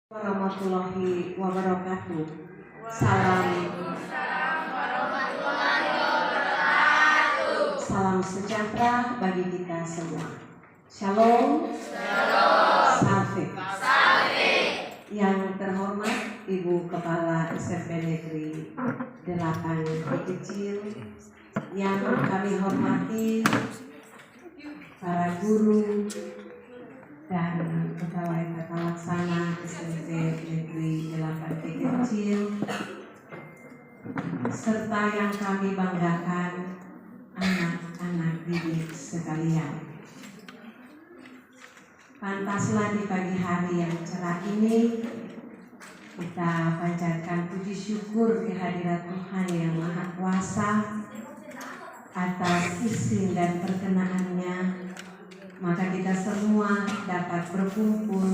Warahmatullahi wabarakatuh. Salam sejahtera bagi kita semua. Shalom. Salve. Yang terhormat Ibu Kepala SMP Negeri 8 Kecil, yang kami hormati para guru dan pegawai tata laksana SMP Negeri 8 Kecil, serta yang kami banggakan anak-anak didik sekalian. Pantaslah di pagi hari yang cerah ini kita panjatkan puji syukur kehadirat Tuhan yang Maha Kuasa atas izin dan perkenaannya, maka kita semua dapat berkumpul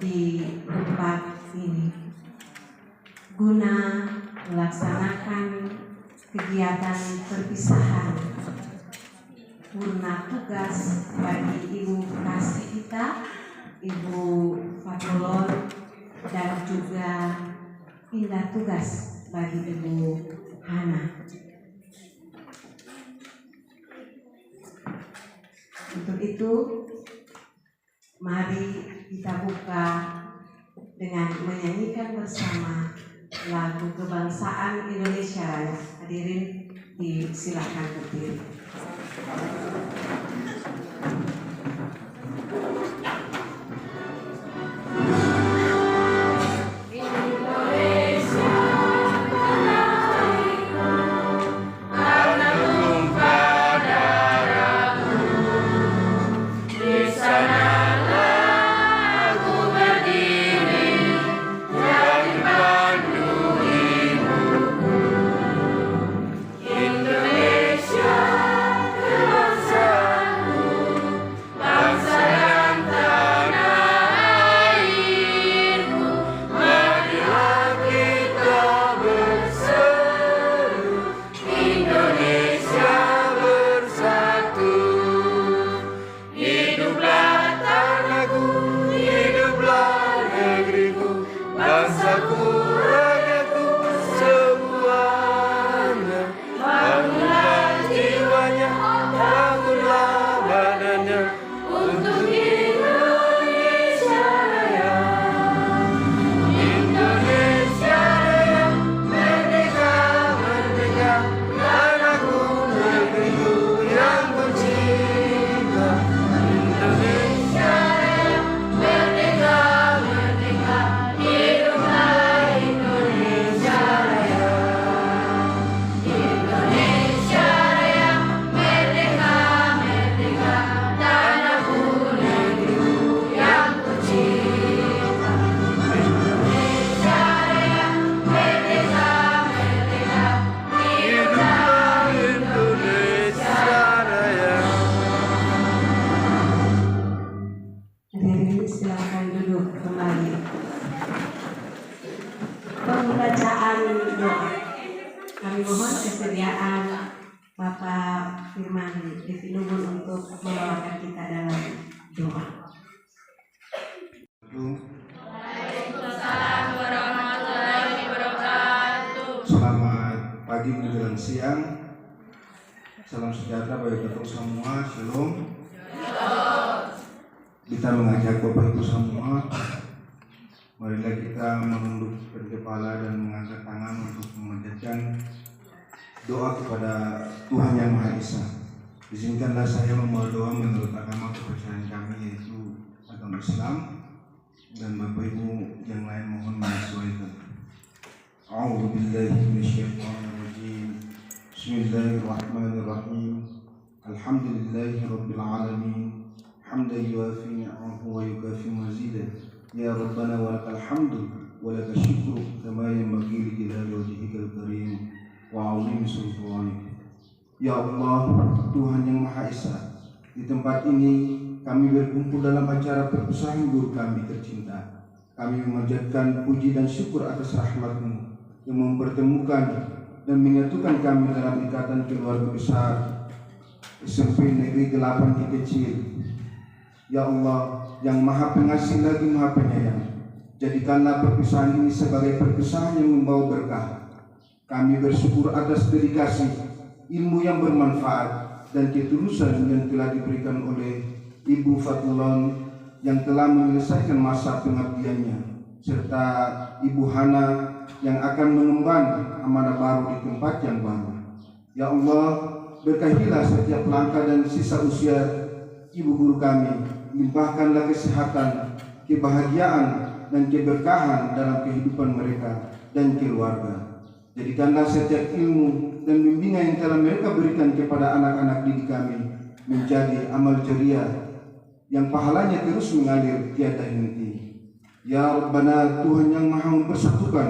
di tempat ini guna melaksanakan kegiatan perpisahan purna tugas bagi Ibu kasih kita, Ibu Fatulon, dan juga pindah tugas bagi Ibu Hana. Untuk itu, mari kita buka dengan menyanyikan bersama lagu kebangsaan Indonesia Raya. Hadirin disilakan berdiri. Pembacaan doa. Kami mohon kesediaan Bapak Firman Devinubun untuk membawakan kita dalam doa. Waalaikumsalam warahmatullahi wabarakatuh. Selamat pagi menjelang siang. Salam sejahtera bagi kita semua. Shalom. Kita mengajak Bapak Ibu semua, marilah kita menundukkan kepala dan mengangkat tangan untuk memanjatkan doa kepada Tuhan Yang Maha Esa. Izinkanlah saya membawa doa menurut agama kepercayaan kami, yaitu agama Islam, dan Bapak Ibu yang lain mohon menyesuaikan. A'udzu billahi minasyaitonir rajim. Bismillahirrahmanirrahim. Alhamdulillahirabbil alamin. Hamdan yuafi ni'amahu wa yukafi mazidah. Ya Rabbana wa lakal hamdu wa lakal syukru kama yanbaghi li jalali wajhikal karim wa 'azimi sultanik. Ya Allah, Tuhan Yang Maha Esa, di tempat ini kami berkumpul dalam acara perpisahan guru kami tercinta. Kami memanjatkan puji dan syukur atas rahmat-Mu yang mempertemukan dan menyatukan kami dalam ikatan keluarga besar SMP Negeri 8 Kecil. Ya Allah, yang Maha Pengasih lagi Maha Penyayang, Jadikanlah perpisahan ini sebagai perpisahan yang membawa berkah. Kami bersyukur atas dedikasi, ilmu yang bermanfaat, dan ketulusan yang telah diberikan oleh Ibu Fatulon yang telah menyelesaikan masa pengabdiannya, serta Ibu Hana yang akan mengemban amanah baru di tempat yang baru. Ya Allah, berkahilah setiap langkah dan sisa usia ibu guru kami, limpahkanlah kesehatan, kebahagiaan, dan keberkahan dalam kehidupan mereka dan keluarga. Jadikanlah setiap ilmu dan bimbingan yang telah mereka berikan kepada anak-anak didik kami menjadi amal jariah yang pahalanya terus mengalir tiada henti. Ya Rabbana, Tuhan yang Maha mempersatukan,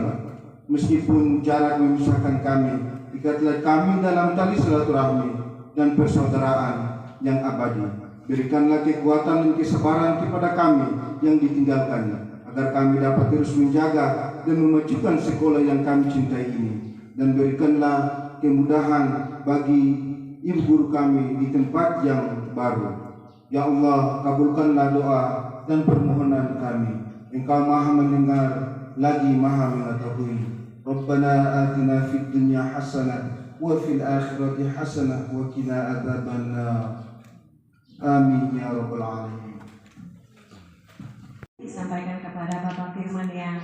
meskipun jarak memisahkan kami, ikatlah kami dalam tali silaturahmi dan persaudaraan yang abadi. Berikanlah kekuatan dan kesabaran kepada kami yang ditinggalkan, agar kami dapat terus menjaga dan memajukan sekolah yang kami cintai ini. Dan berikanlah kemudahan bagi ibu guru kami di tempat yang baru. Ya Allah, kabulkanlah doa dan permohonan kami. Engkau Maha mendengar lagi Maha mengetahui. Rabbana atina fid dunya hasanah wa fil akhirati hasanah wa qina adzabannar. Amin ya rabbal alamin. Disampaikan kepada Bapak Firman yang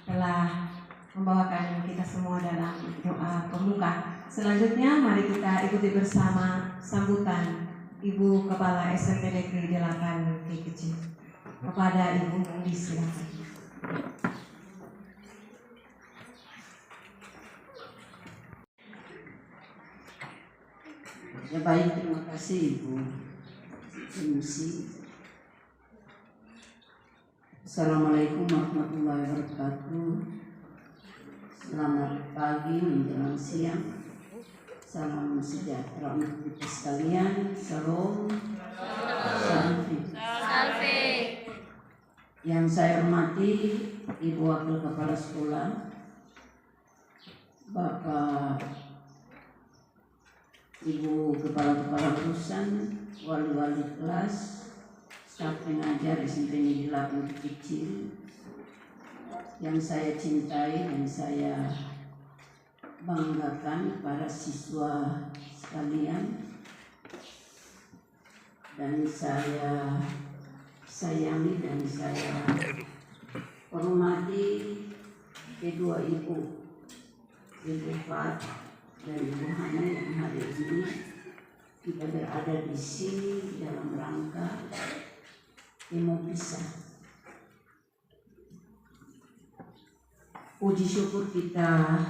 telah membawakan kita semua dalam doa pembuka. Selanjutnya mari kita ikuti bersama sambutan Ibu Kepala SMP Negeri 8 Ki Kecil. Kepada Ibu disilakan. Ya baik, terima kasih Ibu MC. Assalamualaikum warahmatullahi wabarakatuh. Selamat pagi menjelang siang. Salam sejahtera untuk kita sekalian. Salam. Salve. Yang saya hormati Ibu Wakil Kepala Sekolah, Bapak Ibu Kepala-Kepala Urusan, wali-wali kelas, staf pengajar SMP Negeri 8 Kecil yang saya cintai dan saya banggakan, para siswa sekalian, dan saya sayangi dan saya hormati kedua ibu, Ibu Fat dan Ibu Hana yang hari ini kita berada di sini dalam rangka mau pisah. Puji syukur kita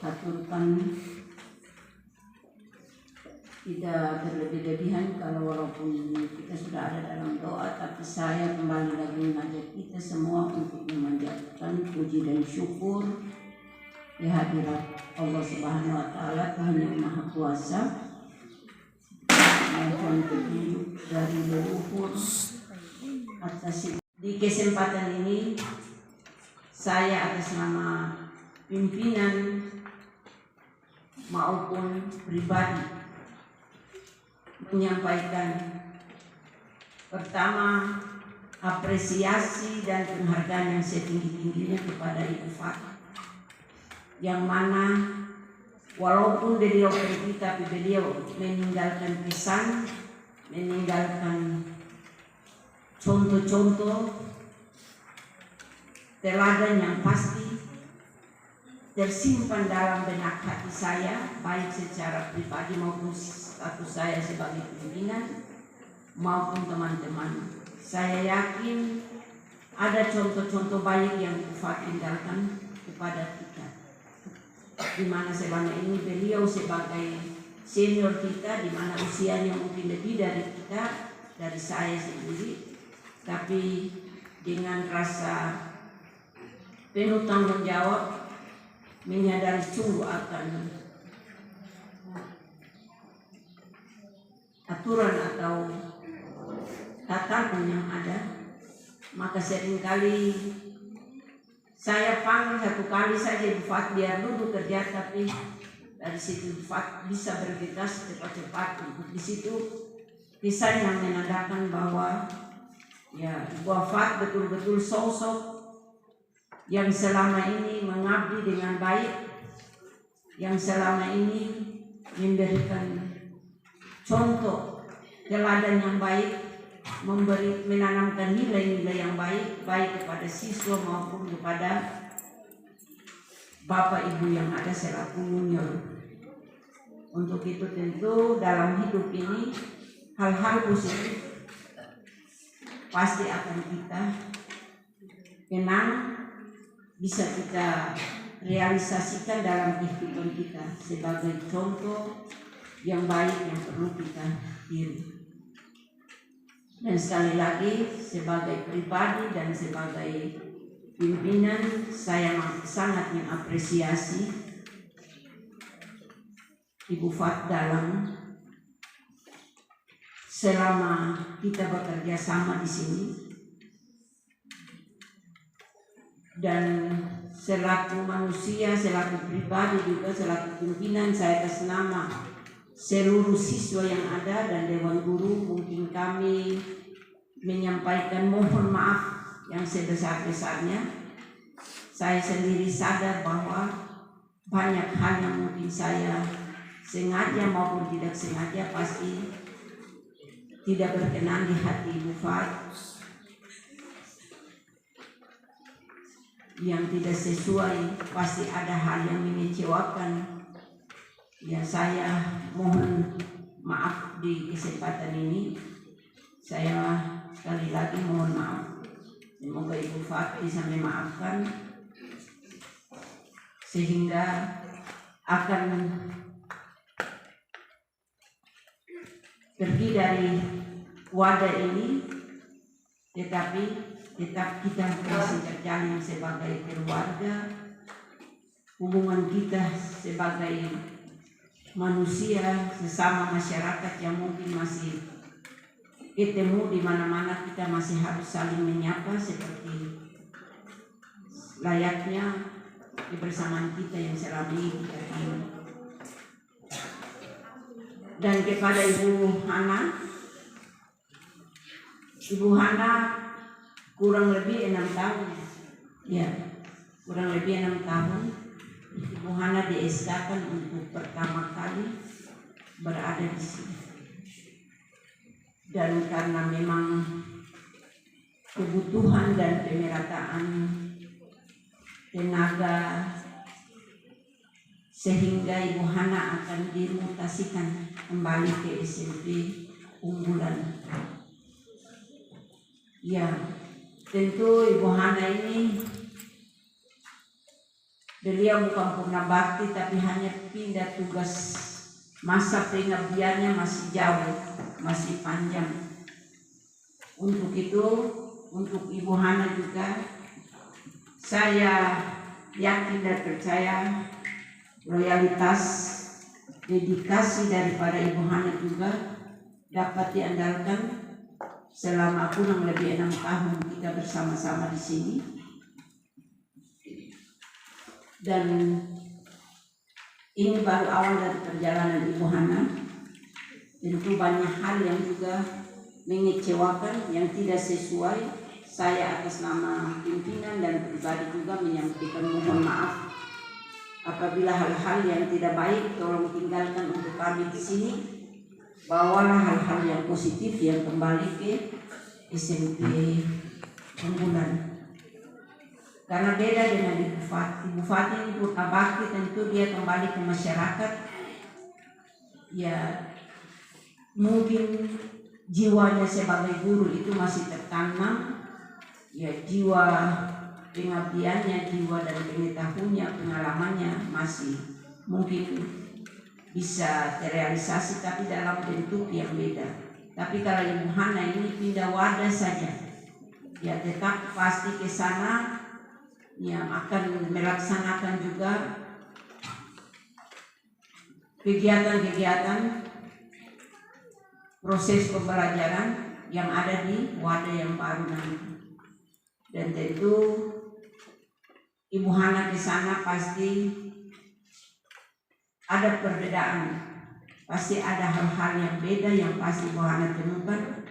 aturkan, tidak berlebih-lebihan kalau walaupun kita sudah ada dalam doa, tapi saya kembali lagi mengajak kita semua untuk memanjatkan puji dan syukur di hadirat Allah Subhanahu wa Ta'ala, Tuhan yang Maha Kuasa, mohon petunjuk dari leluhur atas. Di kesempatan ini saya atas nama pimpinan maupun pribadi menyampaikan pertama apresiasi dan penghargaan yang setinggi-tingginya kepada Ibu Fat, yang mana walaupun beliau pergi tapi beliau meninggalkan pesan, meninggalkan contoh-contoh teladan yang pasti tersimpan dalam benak hati saya, baik secara pribadi maupun status saya sebagai pimpinan maupun teman-teman. Saya yakin ada contoh-contoh baik yang Fat tinggalkan kepada kita, di mana selama ini beliau sebagai senior kita, di mana usianya mungkin lebih dari kita, dari saya sendiri, tapi dengan rasa penuh tanggung jawab, menyadari sungguh akan aturan atau tatanan yang ada, maka seringkali saya panggil satu kali saja Ibu Fat biar duduk kerja, tapi dari situ Ibu Fat bisa bergegas cepat-cepat. Di situ kisah yang menandakan bahwa ya Ibu Fat betul-betul sosok yang selama ini mengabdi dengan baik, yang selama ini memberikan contoh teladan yang baik, menanamkan nilai-nilai yang baik, baik kepada siswa maupun kepada Bapak Ibu yang ada selaku junior. Untuk itu tentu dalam hidup ini hal-hal positif pasti akan kita kenang, bisa kita realisasikan dalam kehidupan kita sebagai contoh yang baik yang perlu kita tiru. Dan sekali lagi sebagai pribadi dan sebagai pimpinan, saya sangat mengapresiasi Ibu Fat dalam selama kita bekerja sama di sini. Dan selaku manusia, selaku pribadi juga selaku pimpinan, saya atas nama seluruh siswa yang ada dan Dewan Guru, mungkin kami menyampaikan mohon maaf yang sebesar-besarnya. Saya sendiri sadar bahwa banyak hal yang mungkin saya sengaja maupun tidak sengaja pasti tidak berkenan di hati Ibu Fat, yang tidak sesuai, pasti ada hal yang mengecewakan. Ya, saya mohon maaf di kesempatan ini. Saya sekali lagi mohon maaf. Semoga Ibu Fat bisa memaafkan sehingga akan pergi dari wadah ini, tetapi tetap kita masih terjalin sebagai keluarga. Hubungan kita sebagai manusia sesama masyarakat yang mungkin masih ketemu di mana-mana, kita masih harus saling menyapa seperti layaknya kebersamaan kita yang selama ini kita ini. Dan kepada Ibu Hana kurang lebih 6 tahun, ya, kurang lebih 6 tahun Ibu Hana di-SK-kan untuk pertama kali berada di sini. Dan karena memang kebutuhan dan pemerataan tenaga, sehingga Ibu Hana akan dimutasikan kembali ke SMP unggulan. Ya, tentu Ibu Hana ini beliau bukan purna bakti, tapi hanya pindah tugas. Masa pengabdiannya masih jauh, masih panjang. Untuk itu, untuk Ibu Hana juga, saya yakin dan percaya loyalitas, dedikasi daripada Ibu Hana juga dapat diandalkan selama kurang lebih 6 tahun kita bersama-sama di sini. Dan ini baru awal dari perjalanan Ibu Hana. Tentu banyak hal yang juga mengecewakan, yang tidak sesuai. Saya atas nama pimpinan dan pribadi juga menyampaikan mohon maaf. Apabila hal-hal yang tidak baik, tolong tinggalkan untuk kami di sini. Bawalah hal-hal yang positif yang kembali ke SMP unggulan. Karena beda dengan Ibu Fat. Ibu Fat ini purna bakti, tentu dia kembali ke masyarakat. Ya, mungkin jiwanya sebagai guru itu masih tertanam. Ya, jiwa pengabdiannya, jiwa dan pengetahuannya, pengalamannya masih mungkin bisa terrealisasi, tapi dalam bentuk yang beda. Tapi kalau Ibu Hana ini pindah wadah saja, ya tetap pasti ke sana yang akan melaksanakan juga kegiatan-kegiatan proses pembelajaran yang ada di wadah yang baru nanti. Dan tentu Ibu Hana di sana pasti ada perbedaan, pasti ada hal-hal yang beda yang pasti Ibu Hana temukan.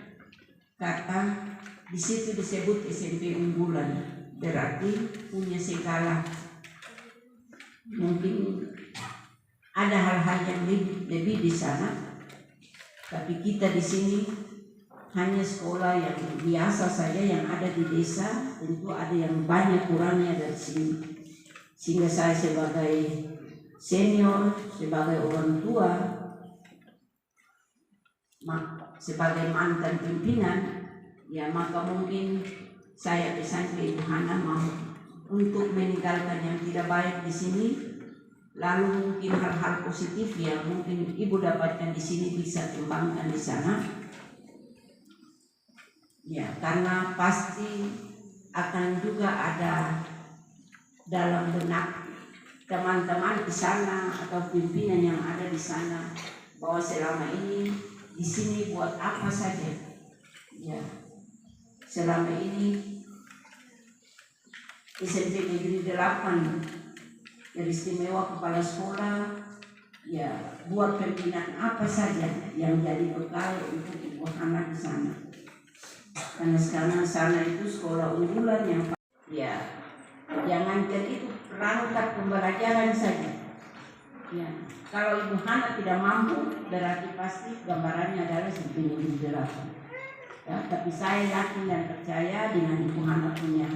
Kata di situ disebut SMP unggulan. berarti punya segala, mungkin ada hal-hal yang lebih di sana, tapi kita di sini hanya sekolah yang biasa saja yang ada di desa. Tentu ada yang banyak kurangnya dari sini, sehingga saya sebagai senior, sebagai orang tua, sebagai mantan pimpinan, ya maka mungkin saya pesan ke Ibu Hana mau untuk meninggalkan yang tidak baik di sini, lalu mungkin hal-hal positif yang mungkin Ibu dapatkan di sini bisa kembangkan di sana. Ya, karena pasti akan juga ada dalam benak teman-teman di sana atau pimpinan yang ada di sana bahwa selama ini di sini buat apa saja. Ya, selama ini SMP Negeri 8 teristimewa kepala sekolah, ya buat pimpinan apa saja yang jadi bekal untuk Ibu Hana di sana. Karena sekarang sana itu sekolah unggulan yang ya jangankan itu perangkat pembelajaran saja. Ya, kalau Ibu Hana tidak mampu berarti pasti gambarannya adalah SMP Negeri 8. Ya, tapi saya yakin dan percaya dengan Ibu Hana punya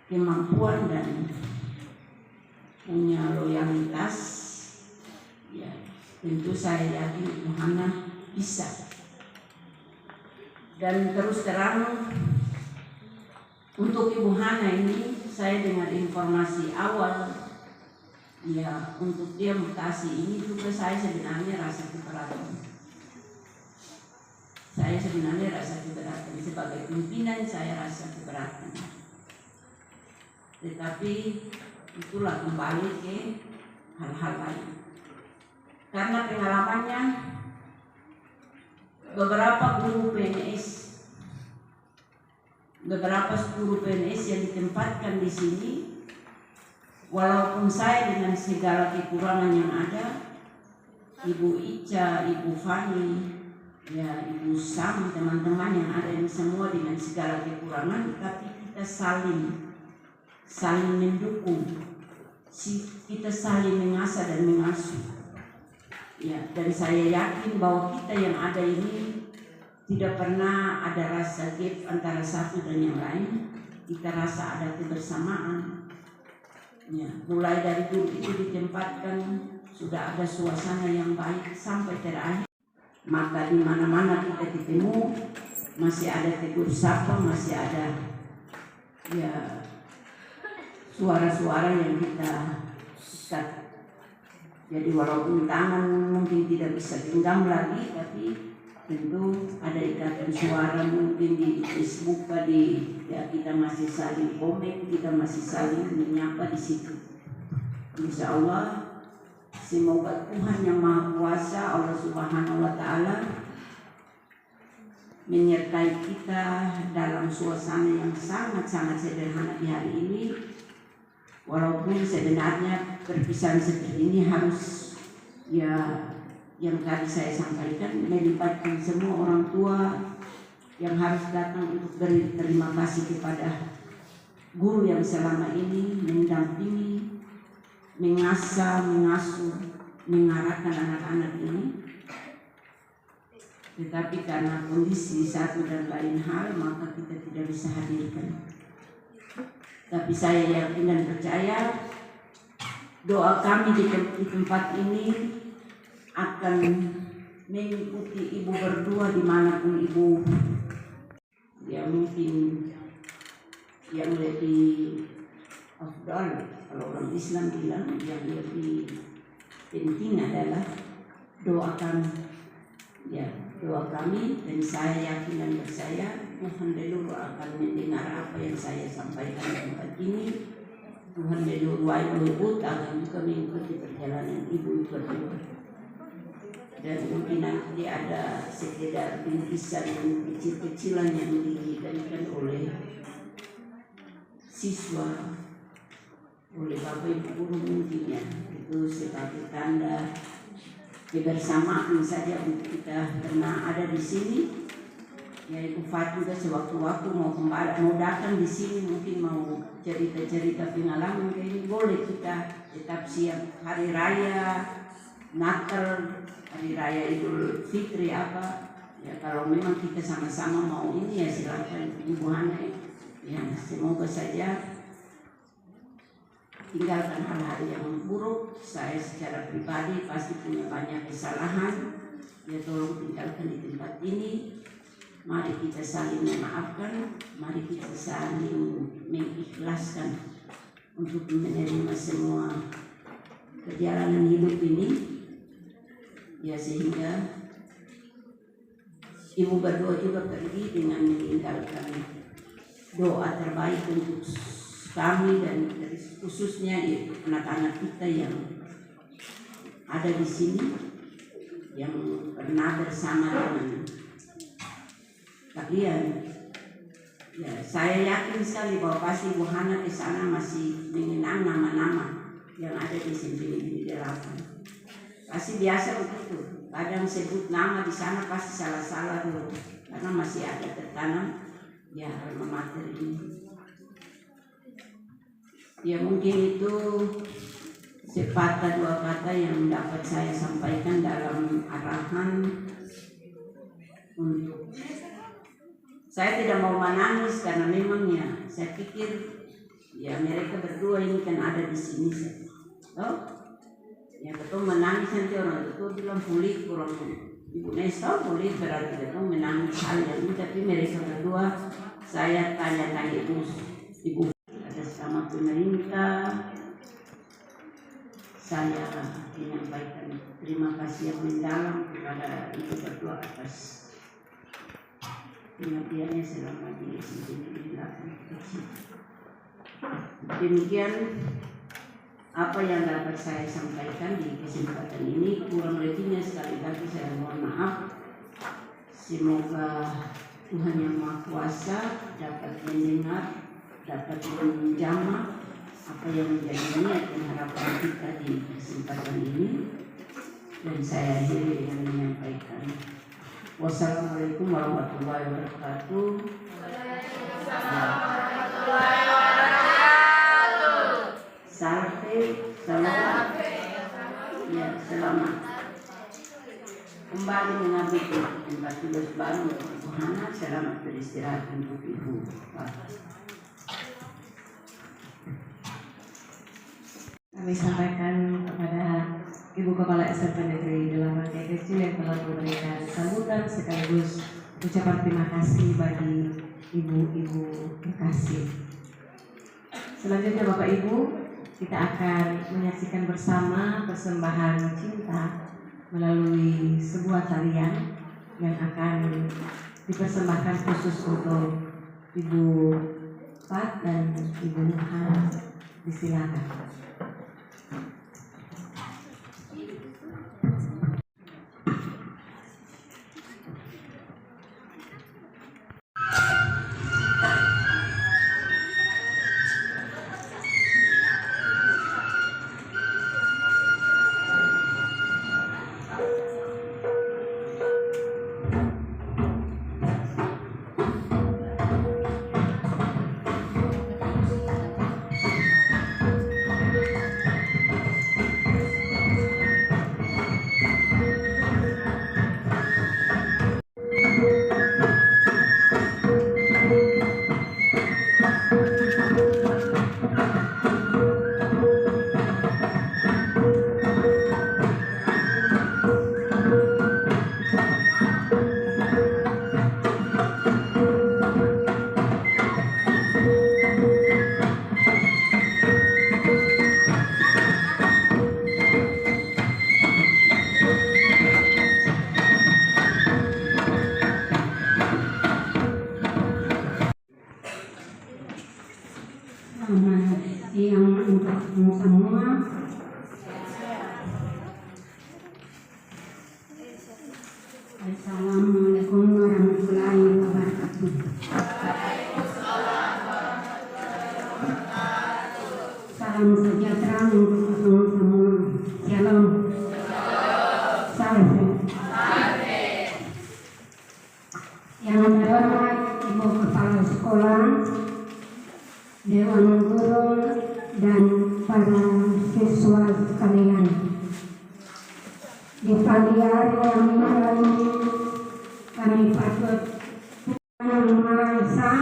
kemampuan dan punya loyalitas. Ya, tentu saya yakin Ibu Hana bisa. Dan terus terang untuk Ibu Hana ini saya dengar informasi awal, ya untuk dia mutasi ini juga saya sebenarnya rasa keberatan. Saya sebenarnya rasa keberatan sebagai pimpinan, saya rasa keberatan. Tetapi itulah kembali ke hal-hal lain. Karena pengalamannya beberapa guru PNS yang ditempatkan di sini, walaupun saya dengan segala kekurangan yang ada, Ibu Ica, Ibu Fani, ya Ibu Sam, teman-teman yang ada ini semua dengan segala kekurangan, tapi kita saling mendukung, kita saling mengasah dan mengasuh. Ya, dan saya yakin bahwa kita yang ada ini tidak pernah ada rasa gap antara satu dan yang lain. Kita rasa ada kebersamaan. Ya, mulai dari dulu itu ditempatkan sudah ada suasana yang baik sampai terakhir. Maka di mana-mana kita ketemu masih ada tegur sapa, masih ada ya suara-suara yang kita ikat. Jadi walaupun tangan mungkin tidak bisa genggam lagi, tapi tentu ada ikatan suara mungkin di Facebook, ya kita masih saling komen, kita masih saling menyapa di situ. Insya Allah, semoga Tuhan yang Maha Kuasa, Allah Subhanahu Wa Taala, menyertai kita dalam suasana yang sangat-sangat sederhana di hari ini. Walaupun sebenarnya perpisahan seperti ini harus ya yang tadi saya sampaikan melibatkan semua orang tua yang harus datang untuk beri terima kasih kepada guru yang selama ini mendampingi, mengasah, mengasuh, mengarahkan anak-anak ini. Tetapi karena kondisi satu dan lain hal maka kita tidak bisa hadirkan. Tapi saya yakin dan percaya doa kami di tempat ini akan mengikuti Ibu berdua dimanapun Ibu, ya mungkin yang lebih afdal kalau orang Islam bilang yang lebih penting adalah doa kami, ya doa kami. Dan saya yakin dan percaya Tuhan Leluhur akan mendengar apa yang saya sampaikan di tempat ini. Tuhan Leluhur Wahyu akan juga mengikuti perjalanan Ibu berdua. Dan mungkin nanti ada sekedar bingkisan yang kecil-kecilan yang diberikan oleh siswa, oleh Bapak Ibu guru mungkin ya, itu sebagai tanda kebersamaan saja untuk kita karena ada di sini. Ya Ibu Fat juga sewaktu-waktu mau kembali, mau datang di sini, mungkin mau cerita-cerita pengalaman kayak ini, boleh kita tetap siap. Hari Raya Natal, Hari Raya Idul Fitri apa, ya kalau memang kita sama-sama mau ini ya silakan Ibu Hana. Ya semoga saja tinggalkan hal-hal yang buruk. Saya secara pribadi pasti punya banyak kesalahan, ya tolong tinggalkan di tempat ini. Mari kita saling memaafkan, mari kita saling mengikhlaskan untuk menerima semua perjalanan hidup ini, ya sehingga Ibu berdua juga pergi dengan meninggalkan doa terbaik untuk kami dan khususnya di anak-anak kita yang ada di sini, yang pernah bersama dengan kalian. Ya, saya yakin sekali bahwa pasti Bu Hana di sana masih mengenang nama-nama yang ada di sini 8. Pasti biasa begitu. Kadang sebut nama di sana pasti salah-salah dulu karena masih ada tertanam ya alma mater ini. Ya mungkin itu sepatah dua kata yang dapat saya sampaikan dalam arahan untuk. Saya tidak mau menangis karena memang ya saya pikir ya mereka berdua ini kan ada di sini. Oh, ya betul menangis nanti orang itu bilang pulih, kurang Ibu Nesta pulih berarti betul menangis hal yang ini, tapi mereka berdua saya tanya-tanya Ibu atas nama pemerintah, saya menyampaikan terima kasih yang mendalam kepada Ibu berdua atas pengabdiannya selama di sini. Demikian apa yang dapat saya sampaikan di kesempatan ini. Kurang lebihnya sekali lagi saya mohon maaf. Semoga Tuhan Yang Maha Kuasa dapat mendengar, dapat menjamah apa yang menjadi niat dan harapan kita di kesempatan ini. Dan saya akhiri dengan menyampaikan wassalamualaikum warahmatullahi wabarakatuh. Selamat. Ya, selamat. Kembali mengabdi di tempat tugas baru untuk Ibu Hana. Selamat beristirahat untuk Ibu. Kami sampaikan kepada Ibu Kepala SMP Negeri 8 Kecil yang telah memberikan sambutan sekaligus ucapan terima kasih bagi ibu-ibu terkasih. Selanjutnya Bapak Ibu, kita akan menyaksikan bersama persembahan cinta melalui sebuah tarian yang akan dipersembahkan khusus untuk Ibu Fat dan Ibu Hana. Disilakan. Assalamualaikum warahmatullahi wabarakatuh. Salam sejahtera untuk semua. Shalom. Salve. Yang terhormat dan para siswa sekalian. Di pagi hari yang mulia ini kami patut Yang Maha Esa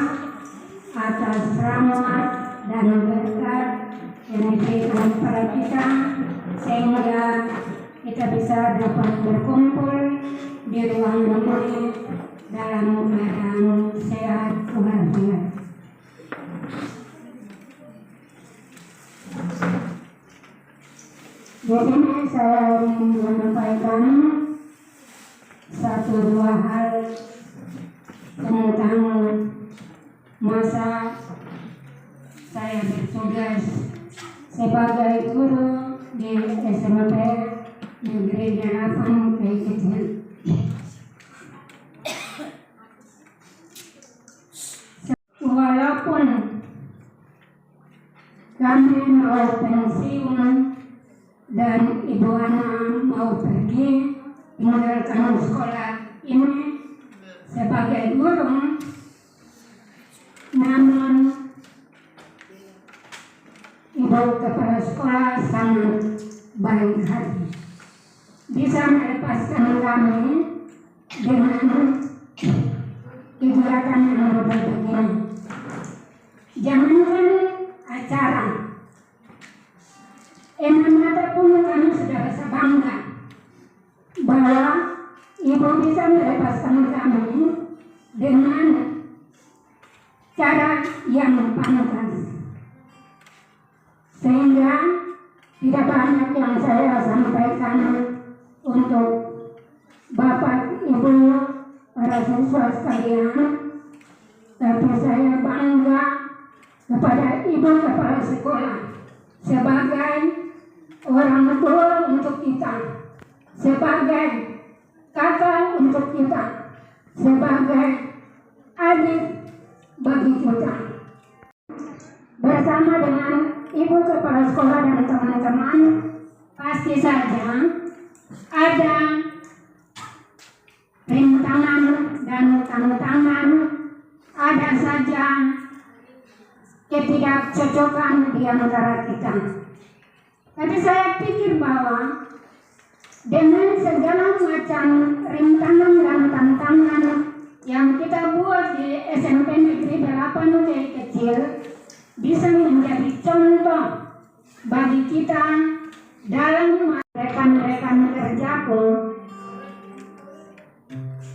atas rahmat dan berkat yang diberikan kepada kita sehingga kita bisa dapat berkumpul di ruang ini dalam keadaan sehat walafiat. Di sini saya ingin menyampaikan satu dua hal tentang masa saya bertugas sebagai guru di SMP Negeri 8 Kei Kecil. Walaupun kami mau pensiun dan ibu anak mau pergi meninggalkan sekolah ini sebagai guru, namun ibu kepala sekolah sangat baik hati, bisa melepaskan kami dengan kegiatan yang berbeda. Jangankan acara, enam mata pun kami sudah rasa bangga bahwa ibu bisa melepaskan kami dengan cara yang pantas, sehingga tidak banyak yang saya sampaikan untuk Bapak Ibu para siswa sekalian, tapi saya bangga kepada Ibu kepala sekolah sebagai orang tua untuk kita, sebagai kakak untuk kita, sebagai adik bagi kita. Bersama dengan Ibu kepala sekolah dan teman-teman, pasti saja ada rintangan dan tantangan, ada saja ketidakcocokan di antara kita. Tapi saya pikir bahwa dengan segala macam rintangan dan tantangan yang kita buat di SMP Negeri 8 Kei Kecil bisa menjadi contoh bagi kita dalam rekan-rekan kerjaku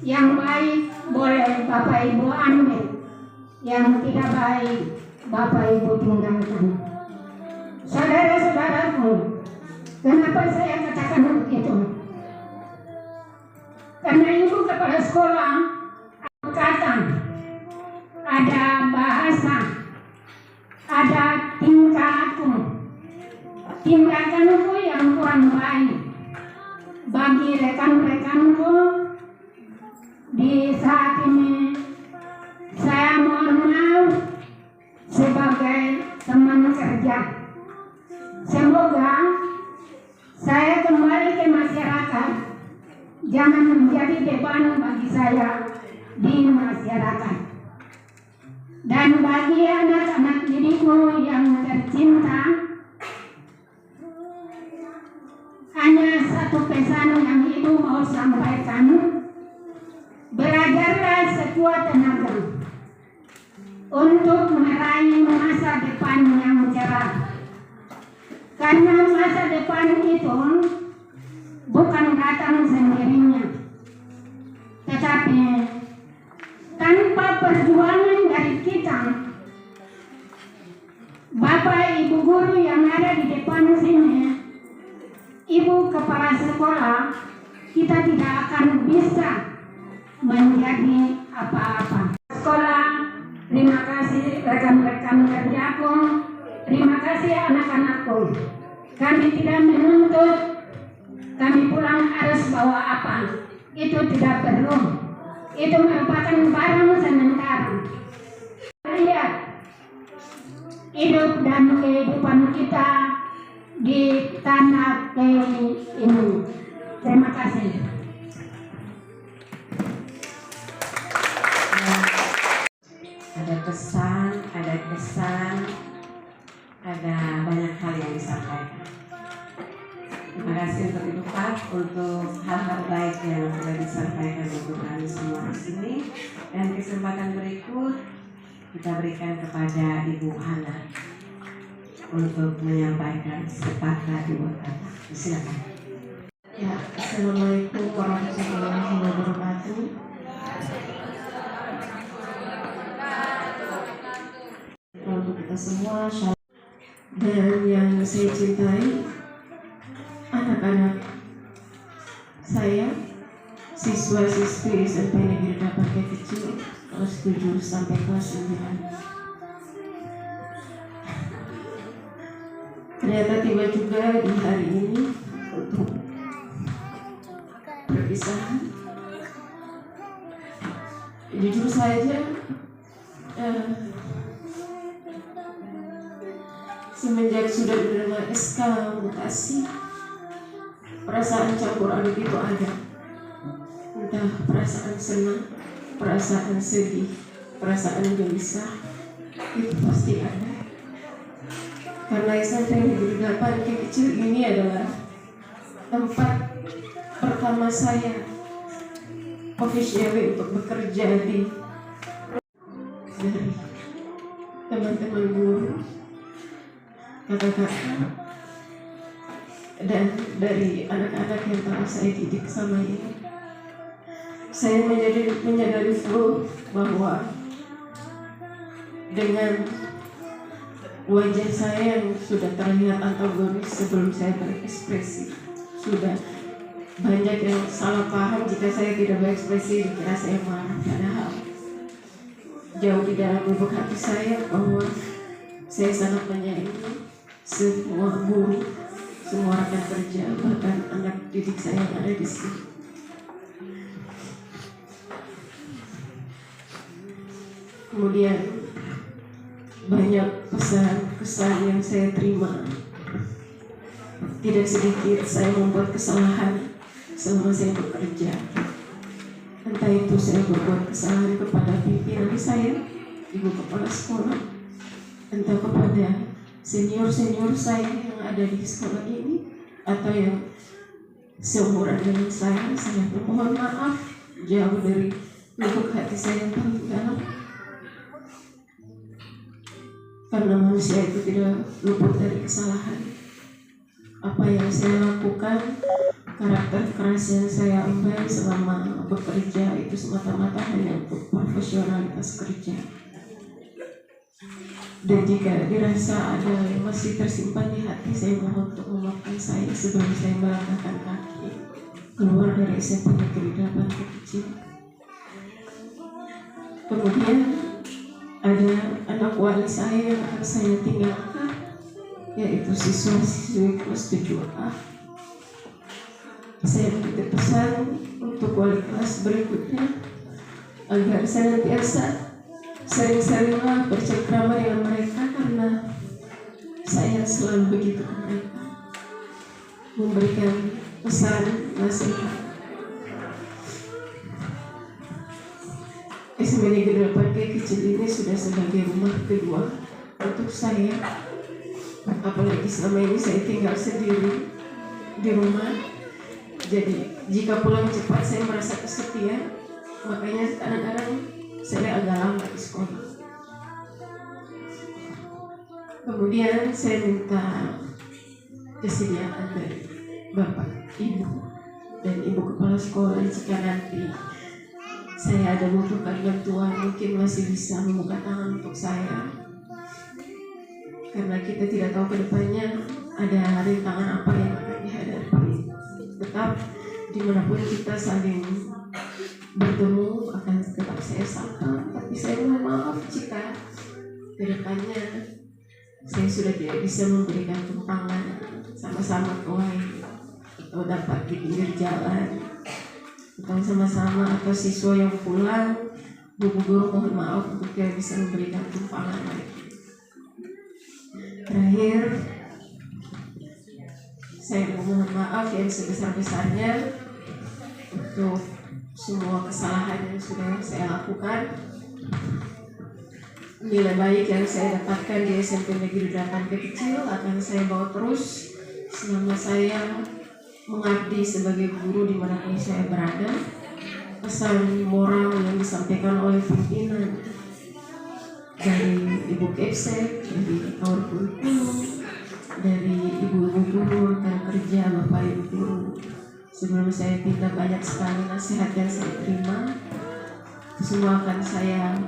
yang baik boleh Bapak Ibu ambil, yang tidak baik Bapak Ibu tinggalkan. Saudara-saudaraku, kenapa saya katakan begitu? Karena Ibu kepala sekolah kata ada bahasa, ada tingkahku, tindakanku yang kurang baik bagi rekan-rekanku. Di saat ini saya mohon maaf sebagai teman kerja. Semoga saya kembali ke masyarakat, jangan menjadi beban bagi saya di masyarakat. Dan bagi anak-anak didikku yang tercinta, hanya satu pesan yang Ibu mau sampaikan: belajarlah sekuat tenaga untuk meraih masa depan yang cerah. Karena masa depan itu bukan datang sendirinya, tetapi tanpa perjuangan dari kita, Bapak Ibu guru yang ada di depan sini, Ibu kepala sekolah, kita tidak akan bisa menjadi apa-apa. Sekolah, terima kasih rekan-rekan kerjaku, terima kasih anak-anakku. Kami tidak menuntut kami pulang harus bawa apa, itu tidak perlu. Itu merupakan barang sementara. Lihat hidup dan kehidupan kita di tanah Kei ini. Terima kasih. Ada pesan, ada kesan, ada banyak hal yang disampaikan. Terima kasih untuk Ibu Pak untuk hal-hal baik yang sudah disampaikan untuk kami semua di sini. Dan kesempatan berikut kita berikan kepada Ibu Hana untuk menyampaikan sepatah dua kata. Silakan. Ya, Assalamualaikum warahmatullahi wabarakatuh. Untuk kita semua, dan yang saya cintai, anak-anak saya, siswa-siswi SMP Negeri Dapake Kecil kelas 7 sampai kelas 9. Ternyata tiba juga di hari ini untuk perpisahan. Jujur saja, semenjak sudah menerima SK mutasi, perasaan campur aduk itu ada. Entah perasaan senang, perasaan sedih, perasaan gelisah, itu pasti ada. Karena SMP Negeri Dapake Kecil ini adalah tempat pertama saya officially untuk bekerja dari teman-teman guru, kakak-kakak, dan dari anak-anak yang telah saya didik sama ini. Saya menyadari full bahwa dengan wajah saya yang sudah terlihat antagonis sebelum saya berekspresi, sudah banyak yang salah paham jika saya tidak berekspresi, dikira saya marah. Padahal jauh di dalam lubuk hati saya bahwa saya sangat menyayangi semua guru, semua rekan kerja, bahkan anak didik saya yang ada di sini. Kemudian banyak pesan-kesan yang saya terima. Tidak sedikit saya membuat kesalahan selama saya bekerja. Entah itu saya berbuat kesalahan kepada pimpinan saya, ibu kepala sekolah, entah kepada senior-senior saya yang ada di sekolah ini, atau yang seumuran dengan saya mohon maaf jauh dari lubuk hati saya yang paling dalam. Karena manusia itu tidak luput dari kesalahan. Apa yang saya lakukan, karakter keras yang saya ambil selama bekerja itu semata-mata hanya untuk profesionalitas kerja. Dan jika dirasa ada yang masih tersimpan di hati, saya mohon untuk memaafkan saya sebelum saya melangkahkan kaki keluar dari SMP Negeri Dapake Kecil. Kemudian ada anak wali saya yang akan saya tinggalkan, yaitu siswa-siswi kelas 7A. Saya memberi pesan untuk wali kelas berikutnya agar senantiasa sering-seringlah bercengkrama dengan mereka, karena saya selalu begitu ke mereka, memberikan pesan nasihat. SMP Negeri Dapake Kecil ini sudah sebagai rumah kedua untuk saya. Apalagi selama ini saya tinggal sendiri di rumah. Jadi jika pulang cepat saya merasa kesepian. Makanya kadang-kadang saya agak lama di sekolah. Kemudian saya minta kesediaan dari Bapak, Ibu, dan Ibu Kepala Sekolah jika nanti saya ada membutuhkan bantuan, mungkin masih bisa membuka tangan untuk saya. Karena kita tidak tahu ke depannya ada rintangan apa yang akan dihadapi. Tetap dimanapun kita saling bertemu akan tetap saya sapa. Tapi saya mohon maaf jika ke depannya saya sudah tidak bisa memberikan tumpangan sama-sama kawan atau dapat di pinggir jalan, atau sama-sama atau siswa yang pulang, bu guru mohon maaf untuk tidak bisa memberikan tumpangan lagi. Terakhir, saya mohon maaf yang sebesar-besarnya untuk semua kesalahan yang sudah saya lakukan. nilai baik yang saya dapatkan di SMP Negeri 8 kecil akan saya bawa terus selama saya mengabdi sebagai guru dimanapun saya berada. Pesan moral yang disampaikan oleh pimpinan dari Ibu Kepsek, dari Kaur Kultum, dari ibu-ibu guru rekan kerja, Bapak Ibu guru. Sebelum saya pindah, banyak sekali nasihat yang saya terima. Itu semua akan saya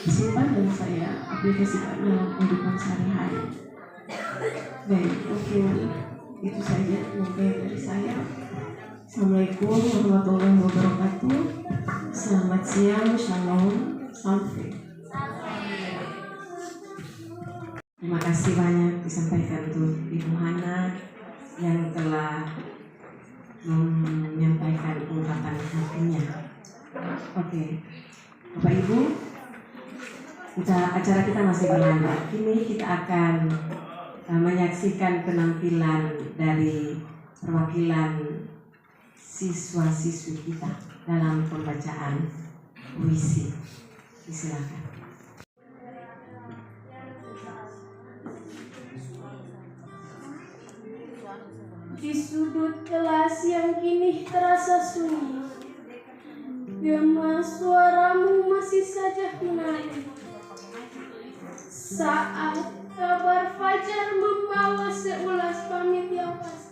simpan dan saya aplikasikan dalam kehidupan sehari-hari. Baik, mungkin itu saja mungkin dari saya. Assalamualaikum warahmatullahi wabarakatuh. Selamat siang, shalom, sampai. Terima kasih banyak disampaikan untuk Ibu Hana yang telah menyampaikan ungkapan hatinya. Oke, Bapak Ibu, acara kita masih berlanjut. Kini kita akan menyaksikan penampilan dari perwakilan siswa-siswi kita dalam pembacaan puisi. Silakan. Di sudut kelas yang kini terasa sunyi, gema suaramu masih saja menarik. Saat kabar fajar membawa seulas pamit yang pasti,